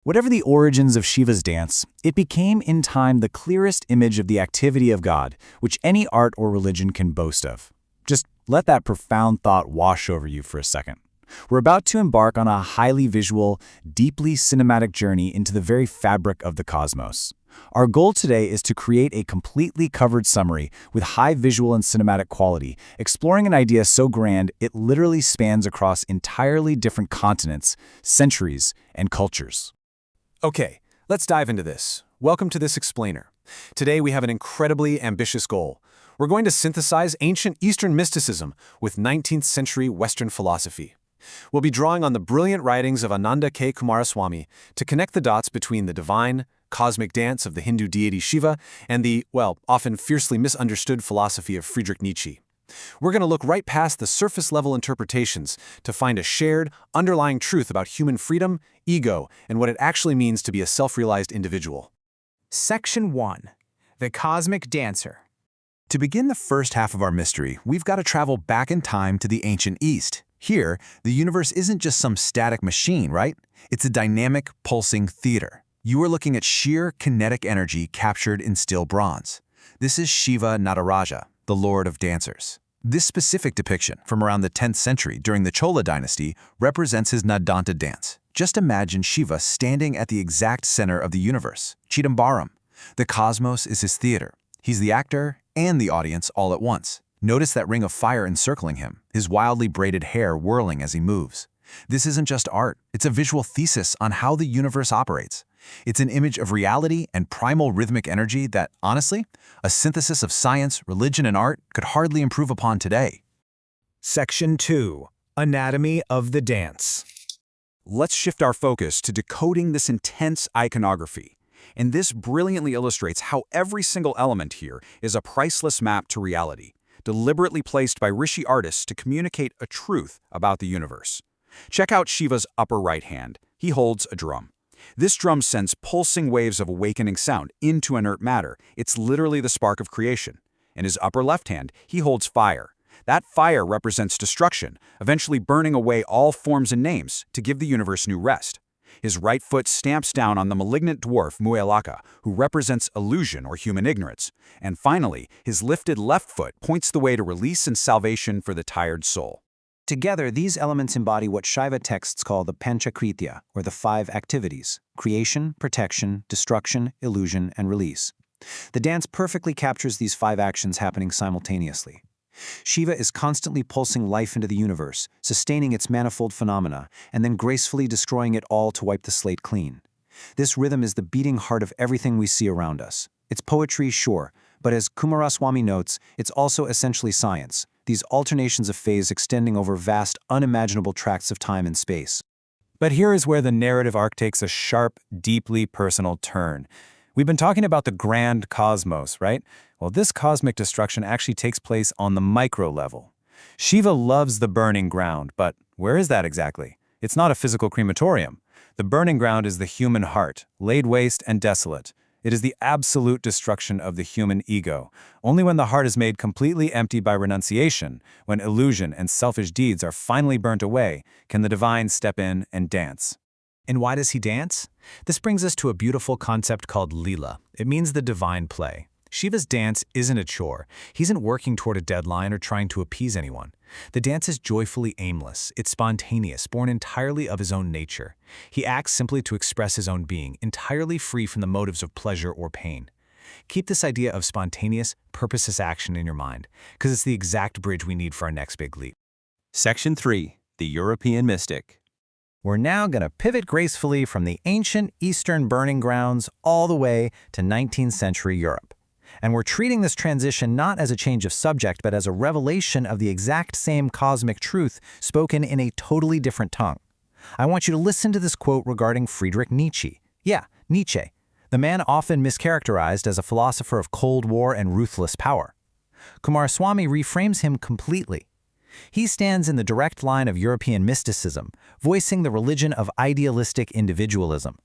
Whatever the origins of Shiva's dance, it became in time the clearest image of the activity of God, which any art or religion can boast of. Just let that profound thought wash over you for a second. We're about to embark on a highly visual, deeply cinematic journey into the very fabric of the cosmos. Our goal today is to create a completely covered summary with high visual and cinematic quality, exploring an idea so grand it literally spans across entirely different continents, centuries, and cultures. Okay, let's dive into this. Welcome to this explainer. Today we have an incredibly ambitious goal. We're going to synthesize ancient Eastern mysticism with 19th century Western philosophy. We'll be drawing on the brilliant writings of Ananda K. Coomaraswamy to connect the dots between the divine, cosmic dance of the Hindu deity Shiva and the, often fiercely misunderstood philosophy of Friedrich Nietzsche. We're going to look right past the surface-level interpretations to find a shared, underlying truth about human freedom, ego, and what it actually means to be a self-realized individual. Section 1. The Cosmic Dancer. To begin the first half of our mystery, we've got to travel back in time to the ancient East. Here, the universe isn't just some static machine, right? It's a dynamic, pulsing theater. You are looking at sheer kinetic energy captured in still bronze. This is Shiva Nataraja, the Lord of Dancers. This specific depiction, from around the 10th century during the Chola dynasty, represents his Nadanta dance. Just imagine Shiva standing at the exact center of the universe, Chidambaram. The cosmos is his theater. He's the actor and the audience all at once. Notice that ring of fire encircling him, his wildly braided hair whirling as he moves. This isn't just art, it's a visual thesis on how the universe operates. It's an image of reality and primal rhythmic energy that, honestly, a synthesis of science, religion, and art could hardly improve upon today. Section 2. Anatomy of the Dance. Let's shift our focus to decoding this intense iconography. And this brilliantly illustrates how every single element here is a priceless map to reality, deliberately placed by Rishi artists to communicate a truth about the universe. Check out Shiva's upper right hand. He holds a drum. This drum sends pulsing waves of awakening sound into inert matter. It's literally the spark of creation. In his upper left hand, he holds fire. That fire represents destruction, eventually burning away all forms and names to give the universe new rest. His right foot stamps down on the malignant dwarf Muelaka, who represents illusion or human ignorance. And finally, his lifted left foot points the way to release and salvation for the tired soul. Together, these elements embody what Shaiva texts call the Panchakritya, or the 5 activities: creation, protection, destruction, illusion, and release. The dance perfectly captures these 5 actions happening simultaneously. Shiva is constantly pulsing life into the universe, sustaining its manifold phenomena, and then gracefully destroying it all to wipe the slate clean. This rhythm is the beating heart of everything we see around us. It's poetry, sure, but as Coomaraswamy notes, it's also essentially science, these alternations of phase extending over vast, unimaginable tracts of time and space. But here is where the narrative arc takes a sharp, deeply personal turn. We've been talking about the grand cosmos, right? Well, this cosmic destruction actually takes place on the micro level. Shiva loves the burning ground, but where is that exactly? It's not a physical crematorium. The burning ground is the human heart, laid waste and desolate. It is the absolute destruction of the human ego. Only when the heart is made completely empty by renunciation, when illusion and selfish deeds are finally burnt away, can the divine step in and dance. And why does he dance? This brings us to a beautiful concept called Leela. It means the divine play. Shiva's dance isn't a chore. He isn't working toward a deadline or trying to appease anyone. The dance is joyfully aimless. It's spontaneous, born entirely of his own nature. He acts simply to express his own being, entirely free from the motives of pleasure or pain. Keep this idea of spontaneous, purposeless action in your mind, because it's the exact bridge we need for our next big leap. Section 3. The European Mystic. We're now going to pivot gracefully from the ancient Eastern burning grounds all the way to 19th century Europe. And we're treating this transition not as a change of subject, but as a revelation of the exact same cosmic truth spoken in a totally different tongue. I want you to listen to this quote regarding Friedrich Nietzsche. Yeah, Nietzsche, the man often mischaracterized as a philosopher of Cold War and ruthless power. Coomaraswamy reframes him completely. He stands in the direct line of European mysticism, voicing the religion of idealistic individualism.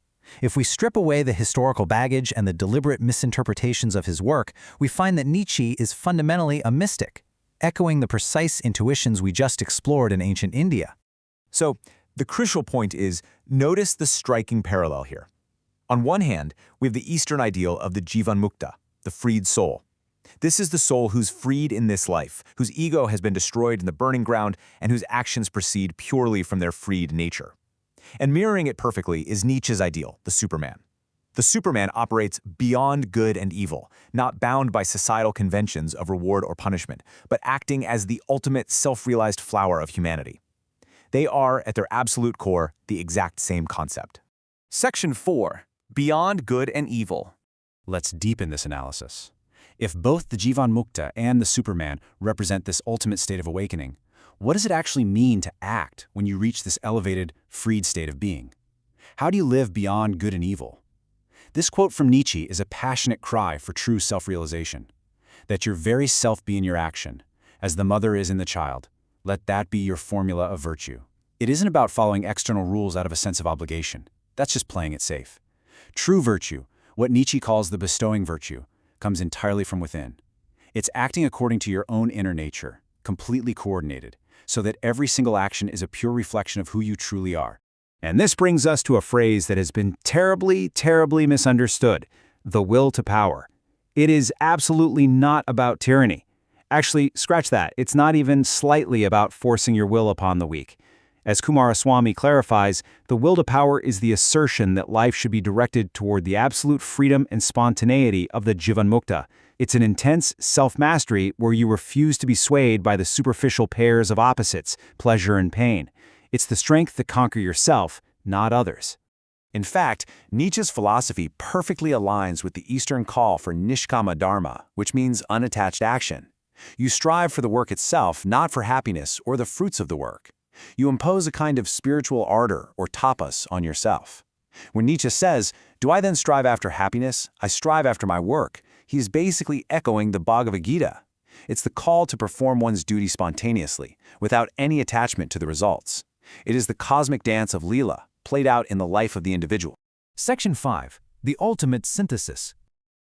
If we strip away the historical baggage and the deliberate misinterpretations of his work, we find that Nietzsche is fundamentally a mystic, echoing the precise intuitions we just explored in ancient India. So, The crucial point is, notice the striking parallel here. On one hand, we have the Eastern ideal of the Jivanmukta, the freed soul. This is the soul who's freed in this life, whose ego has been destroyed in the burning ground, and whose actions proceed purely from their freed nature. And mirroring it perfectly is Nietzsche's ideal, the Superman. The Superman operates beyond good and evil, not bound by societal conventions of reward or punishment, but acting as the ultimate self-realized flower of humanity. They are, at their absolute core, the exact same concept. Section 4. Beyond Good and Evil. Let's deepen this analysis. If both the Jivanmukta and the Superman represent this ultimate state of awakening, what does it actually mean to act when you reach this elevated, freed state of being? How do you live beyond good and evil? This quote from Nietzsche is a passionate cry for true self-realization. That your very self be in your action, as the mother is in the child. Let that be your formula of virtue. It isn't about following external rules out of a sense of obligation. That's just playing it safe. True virtue, what Nietzsche calls the bestowing virtue, comes entirely from within. It's acting according to your own inner nature, completely coordinated, so that every single action is a pure reflection of who you truly are. And this brings us to a phrase that has been terribly, terribly misunderstood: the will to power. It is absolutely not about tyranny. Actually, scratch that. It's not even slightly about forcing your will upon the weak. As Kumaraswamy clarifies, the will to power is the assertion that life should be directed toward the absolute freedom and spontaneity of the Jivanmukta. It's an intense self-mastery where you refuse to be swayed by the superficial pairs of opposites, pleasure and pain. It's the strength to conquer yourself, not others. In fact, Nietzsche's philosophy perfectly aligns with the Eastern call for nishkama dharma, which means unattached action. You strive for the work itself, not for happiness or the fruits of the work. You impose a kind of spiritual ardor or tapas on yourself. When Nietzsche says, "Do I then strive after happiness? I strive after my work," he is basically echoing the Bhagavad Gita. It's the call to perform one's duty spontaneously, without any attachment to the results. It is the cosmic dance of Leela, played out in the life of the individual. Section 5. The ultimate synthesis.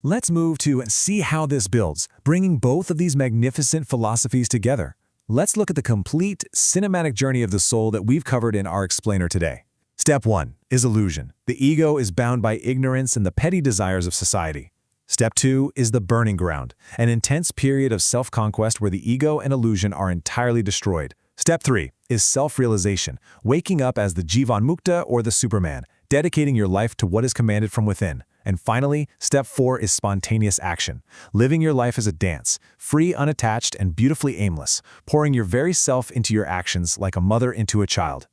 Let's move to see how this builds, bringing both of these magnificent philosophies together. Let's look at the complete cinematic journey of the soul that we've covered in our explainer today. Step 1 is illusion. The ego is bound by ignorance and the petty desires of society. Step 2 is the burning ground, an intense period of self-conquest where the ego and illusion are entirely destroyed. Step 3 is self-realization, waking up as the Jivanmukta or the Superman, dedicating your life to what is commanded from within. And finally, step 4 is spontaneous action, living your life as a dance, free, unattached, and beautifully aimless, pouring your very self into your actions like a mother into a child.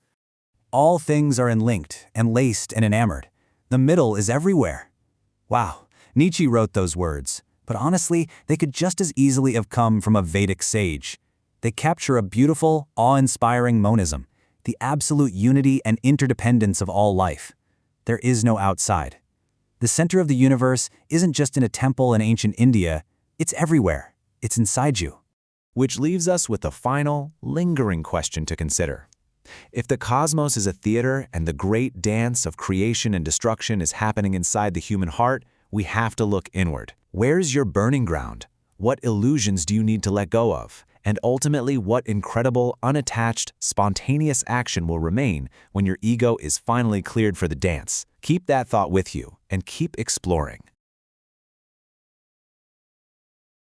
All things are enlinked and laced and enamored. The middle is everywhere. Wow, Nietzsche wrote those words, but honestly, they could just as easily have come from a Vedic sage. They capture a beautiful, awe-inspiring monism, the absolute unity and interdependence of all life. There is no outside. The center of the universe isn't just in a temple in ancient India, it's everywhere. It's inside you. Which leaves us with the final, lingering question to consider. If the cosmos is a theater and the great dance of creation and destruction is happening inside the human heart, we have to look inward. Where's your burning ground? What illusions do you need to let go of? And ultimately, what incredible, unattached, spontaneous action will remain when your ego is finally cleared for the dance? Keep that thought with you and keep exploring.